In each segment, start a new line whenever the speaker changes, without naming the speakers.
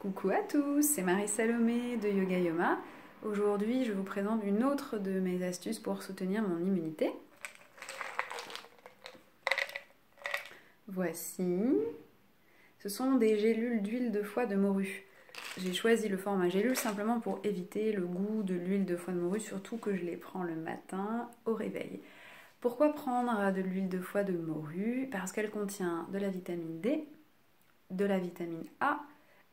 Coucou à tous, c'est Marie-Salomé de Yoga Yoma. Aujourd'hui, je vous présente une autre de mes astuces pour soutenir mon immunité. Voici. Ce sont des gélules d'huile de foie de morue. J'ai choisi le format gélule simplement pour éviter le goût de l'huile de foie de morue, surtout que je les prends le matin au réveil. Pourquoi prendre de l'huile de foie de morue? Parce qu'elle contient de la vitamine D, de la vitamine A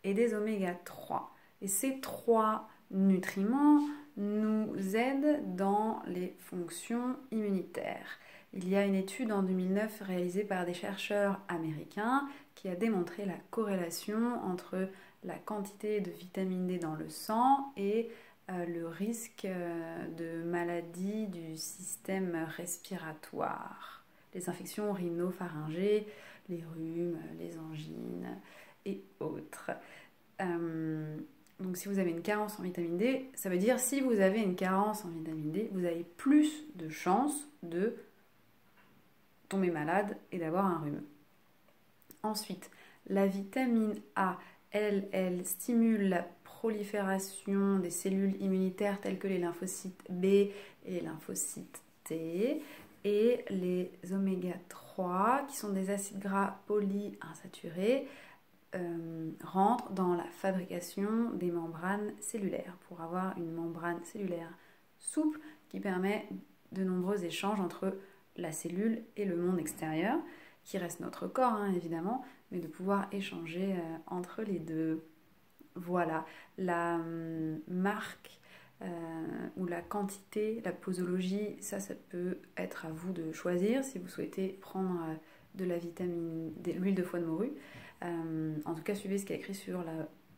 et des oméga 3. Et ces trois nutriments nous aident dans les fonctions immunitaires. Il y a une étude en 2009 réalisée par des chercheurs américains qui a démontré la corrélation entre la quantité de vitamine D dans le sang et le risque de maladies du système respiratoire, les infections rhinopharyngées, les rhumes, les angines et autres. Donc si vous avez une carence en vitamine D, ça veut dire si vous avez une carence en vitamine D, vous avez plus de chances de tomber malade et d'avoir un rhume. Ensuite, la vitamine A, elle stimule la prolifération des cellules immunitaires telles que les lymphocytes B et les lymphocytes T, et les oméga 3, qui sont des acides gras polyinsaturés, rentrent dans la fabrication des membranes cellulaires pour avoir une membrane cellulaire souple qui permet de nombreux échanges entre la cellule et le monde extérieur, qui reste notre corps évidemment, mais de pouvoir échanger entre les deux. Voilà, la marque ou la quantité, la posologie, ça peut être à vous de choisir si vous souhaitez prendre de l'huile de foie de morue. En tout cas, suivez ce qui est écrit sur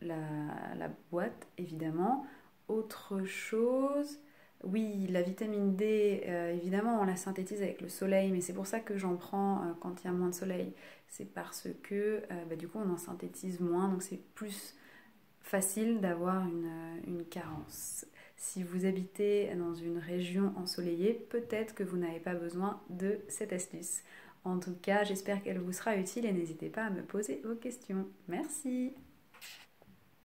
la boîte, évidemment. Autre chose, oui, la vitamine D, évidemment, on la synthétise avec le soleil, mais c'est pour ça que j'en prends quand il y a moins de soleil. C'est parce que, du coup, on en synthétise moins, donc c'est plus facile d'avoir une carence. Si vous habitez dans une région ensoleillée, peut-être que vous n'avez pas besoin de cette astuce. En tout cas, j'espère qu'elle vous sera utile et n'hésitez pas à me poser vos questions. Merci!